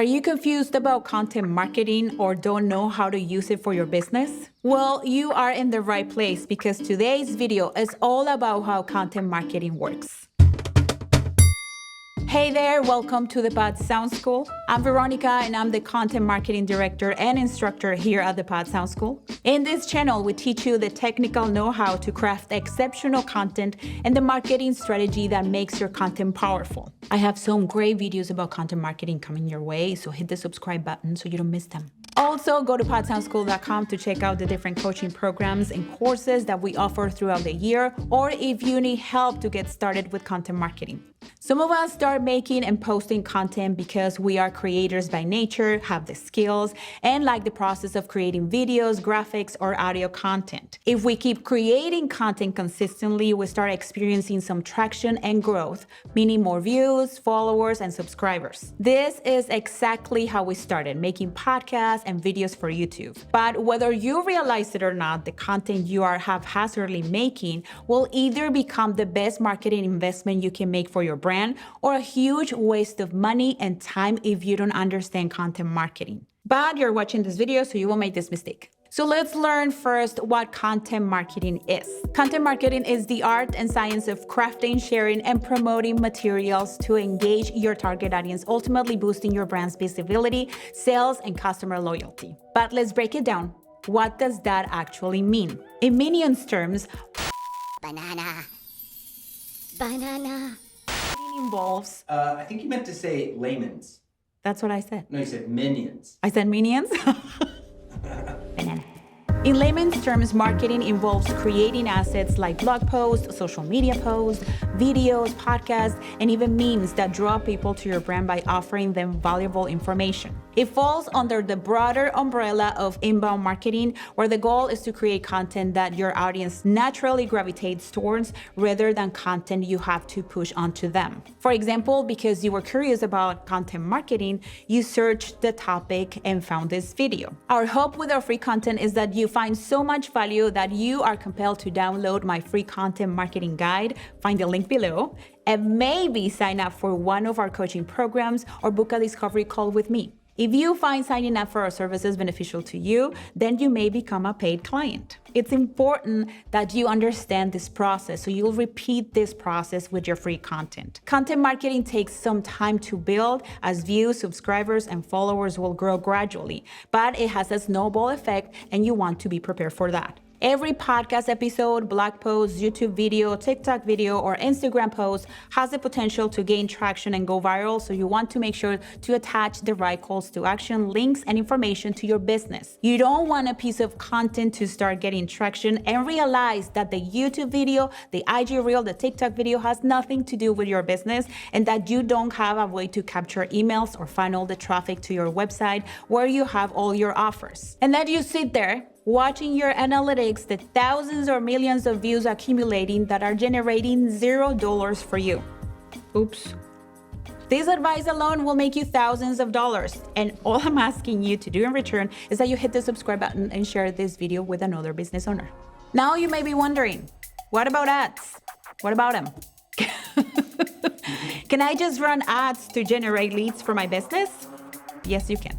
Are you confused about content marketing or don't know how to use it for your business? Well, you are in the right place because today's video is all about how content marketing works. Hey there, welcome to the Pod Sound School. I'm Veronica and I'm the Content Marketing Director and Instructor here at the Pod Sound School. In this channel, we teach you the technical know-how to craft exceptional content and the marketing strategy that makes your content powerful. I have some great videos about content marketing coming your way, so hit the subscribe button so you don't miss them. Also, go to podsoundschool.com to check out the different coaching programs and courses that we offer throughout the year, or if you need help to get started with content marketing. Some of us start making and posting content because we are creators by nature, have the skills, and like the process of creating videos, graphics, or audio content. If we keep creating content consistently, we start experiencing some traction and growth, meaning more views, followers, and subscribers. This is exactly how we started, making podcasts and videos for YouTube. But whether you realize it or not, the content you are haphazardly making will either become the best marketing investment you can make for your brand or a huge waste of money and time if you don't understand content marketing. But you're watching this video, so you won't make this mistake. So let's learn first what content marketing is. Content marketing is the art and science of crafting, sharing, and promoting materials to engage your target audience, ultimately boosting your brand's visibility, sales, and customer loyalty. But let's break it down. What does that actually mean? In Minions terms, banana. Involves. I think you meant to say layman's. That's what I said. No, you said minions. I said minions? Banana. In layman's terms, marketing involves creating assets like blog posts, social media posts, videos, podcasts, and even memes that draw people to your brand by offering them valuable information. It falls under the broader umbrella of inbound marketing, where the goal is to create content that your audience naturally gravitates towards rather than content you have to push onto them. For example, because you were curious about content marketing, you searched the topic and found this video. Our hope with our free content is that you find so much value that you are compelled to download my free content marketing guide, find the link below, and maybe sign up for one of our coaching programs or book a discovery call with me. If you find signing up for our services beneficial to you, then you may become a paid client. It's important that you understand this process, so you'll repeat this process with your free content. Content marketing takes some time to build, as views, subscribers, and followers will grow gradually, but it has a snowball effect, and you want to be prepared for that. Every podcast episode, blog post, YouTube video, TikTok video, or Instagram post has the potential to gain traction and go viral, so you want to make sure to attach the right calls to action, links, and information to your business. You don't want a piece of content to start getting traction and realize that the YouTube video, the IG reel, the TikTok video has nothing to do with your business, and that you don't have a way to capture emails or funnel the traffic to your website where you have all your offers. And then you sit there watching your analytics, the thousands or millions of views accumulating that are generating $0 for you. Oops. This advice alone will make you thousands of dollars. And all I'm asking you to do in return is that you hit the subscribe button and share this video with another business owner. Now you may be wondering, what about ads? What about them? Can I just run ads to generate leads for my business? Yes, you can.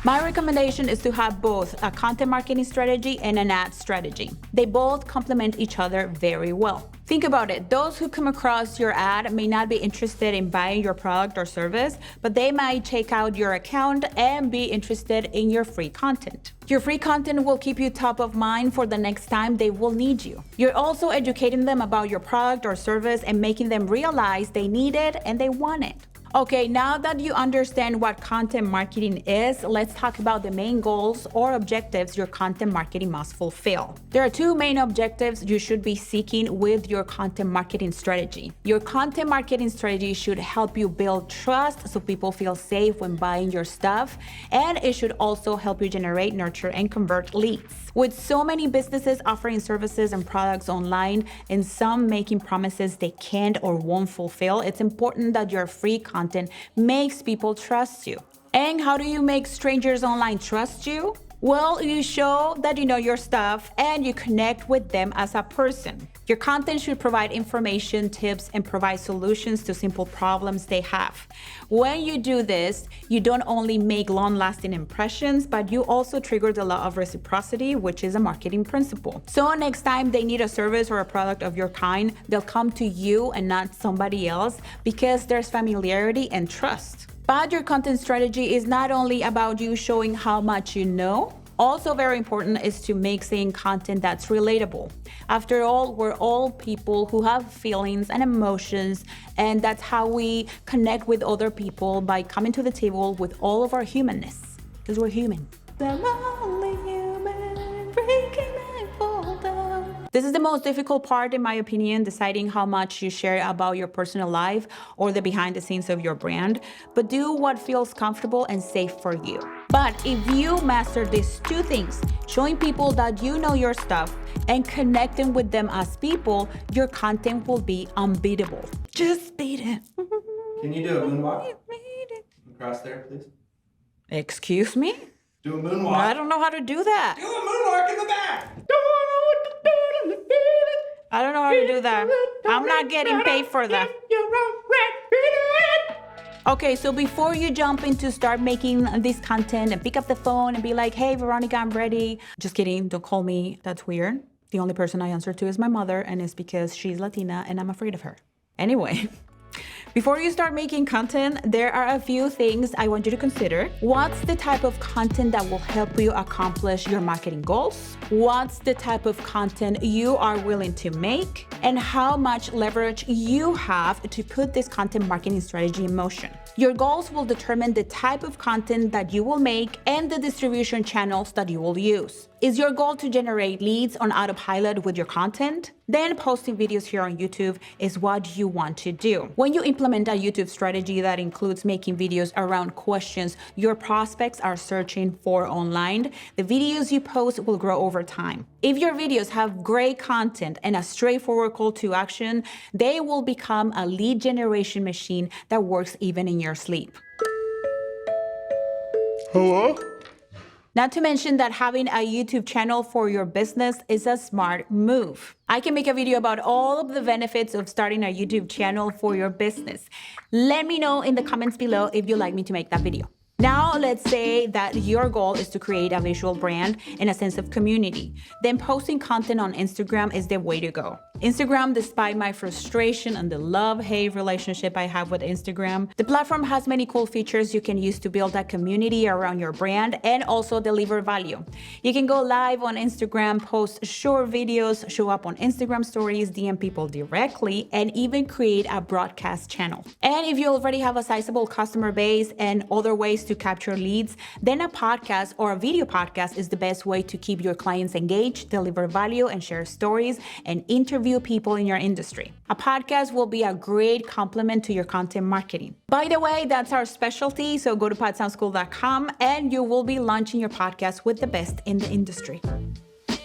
My recommendation is to have both a content marketing strategy and an ad strategy. They both complement each other very well. Think about it. Those who come across your ad may not be interested in buying your product or service, but they might check out your account and be interested in your free content. Your free content will keep you top of mind for the next time they will need you. You're also educating them about your product or service and making them realize they need it and they want it. Okay, now that you understand what content marketing is, let's talk about the main goals or objectives your content marketing must fulfill. There are two main objectives you should be seeking with your content marketing strategy. Your content marketing strategy should help you build trust so people feel safe when buying your stuff, and it should also help you generate, nurture, and convert leads. With so many businesses offering services and products online, and some making promises they can't or won't fulfill, it's important that your free content makes people trust you. And how do you make strangers online trust you? Well, you show that you know your stuff and you connect with them as a person. Your content should provide information, tips, and provide solutions to simple problems they have. When you do this, you don't only make long-lasting impressions, but you also trigger the law of reciprocity, which is a marketing principle. So next time they need a service or a product of your kind, they'll come to you and not somebody else because there's familiarity and trust. But your content strategy is not only about you showing how much you know. Also very important is to make saying content that's relatable. After all, we're all people who have feelings and emotions, and that's how we connect with other people, by coming to the table with all of our humanness, because we're human. I'm only human, breaking my fall down. This is the most difficult part, in my opinion, deciding how much you share about your personal life or the behind the scenes of your brand, but do what feels comfortable and safe for you. But if you master these two things, showing people that you know your stuff and connecting with them as people, your content will be unbeatable. Just beat it. Can you do a moonwalk? Across there, please. Excuse me? Do a moonwalk. I don't know how to do that. Do a moonwalk in the back. I don't know how to do that. I'm not getting paid for that. Okay, so before you jump into start making this content and pick up the phone and be like, hey, Veronica, I'm ready. Just kidding, don't call me. That's weird. The only person I answer to is my mother, and it's because she's Latina and I'm afraid of her. Anyway. Before you start making content, there are a few things I want you to consider. What's the type of content that will help you accomplish your marketing goals? What's the type of content you are willing to make? And how much leverage you have to put this content marketing strategy in motion. Your goals will determine the type of content that you will make and the distribution channels that you will use. Is your goal to generate leads on autopilot with your content? Then posting videos here on YouTube is what you want to do. When you implement a YouTube strategy that includes making videos around questions your prospects are searching for online, the videos you post will grow over time. If your videos have great content and a straightforward call to action, they will become a lead generation machine that works even in your sleep. Hello? Not to mention that having a YouTube channel for your business is a smart move. I can make a video about all of the benefits of starting a YouTube channel for your business. Let me know in the comments below if you'd like me to make that video. Now, let's say that your goal is to create a visual brand and a sense of community. Then posting content on Instagram is the way to go. Instagram, despite my frustration and the love-hate relationship I have with Instagram, the platform has many cool features you can use to build a community around your brand and also deliver value. You can go live on Instagram, post short videos, show up on Instagram stories, DM people directly, and even create a broadcast channel. And if you already have a sizable customer base and other ways to capture leads, then a podcast or a video podcast is the best way to keep your clients engaged, deliver value, and share stories and interview people in your industry. A podcast will be a great complement to your content marketing. By the way, that's our specialty, so go to podsoundschool.com and you will be launching your podcast with the best in the industry.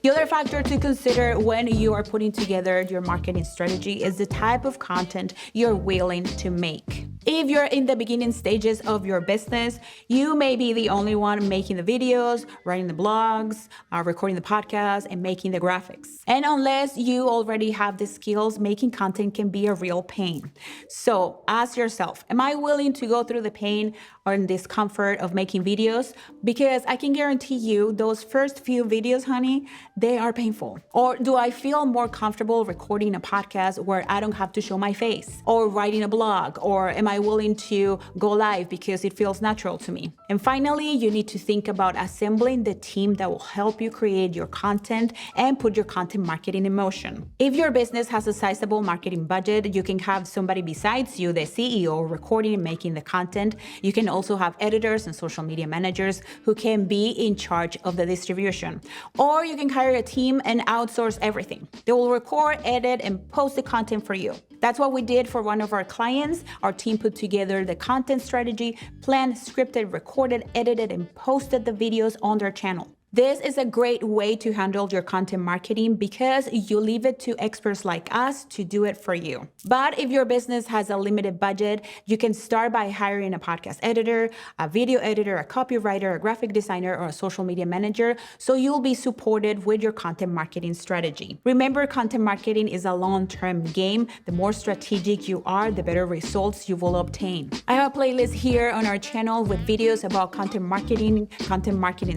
The other factor to consider when you are putting together your marketing strategy is the type of content you're willing to make. If you're in the beginning stages of your business, you may be the only one making the videos, writing the blogs, recording the podcast, and making the graphics. And unless you already have the skills, making content can be a real pain. So ask yourself, am I willing to go through the pain or discomfort of making videos? Because I can guarantee you those first few videos, honey, they are painful. Or do I feel more comfortable recording a podcast where I don't have to show my face? Or writing a blog? Or am I willing to go live because it feels natural to me? And finally, you need to think about assembling the team that will help you create your content and put your content marketing in motion. If your business has a sizable marketing budget, you can have somebody besides you, the CEO, recording and making the content. You can also have editors and social media managers who can be in charge of the distribution. Or you can hire a team and outsource everything. They will record, edit, and post the content for you. That's what we did for one of our clients. Our team put together the content strategy, planned, scripted, recorded, edited, and posted the videos on their channel. This is a great way to handle your content marketing because you leave it to experts like us to do it for you. But if your business has a limited budget, you can start by hiring a podcast editor, a video editor, a copywriter, a graphic designer, or a social media manager, so you'll be supported with your content marketing strategy. Remember, content marketing is a long-term game. The more strategic you are, the better results you will obtain. I have a playlist here on our channel with videos about content marketing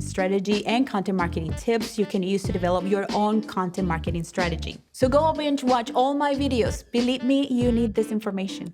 strategy, and content marketing tips you can use to develop your own content marketing strategy. So go binge watch all my videos. Believe me, you need this information.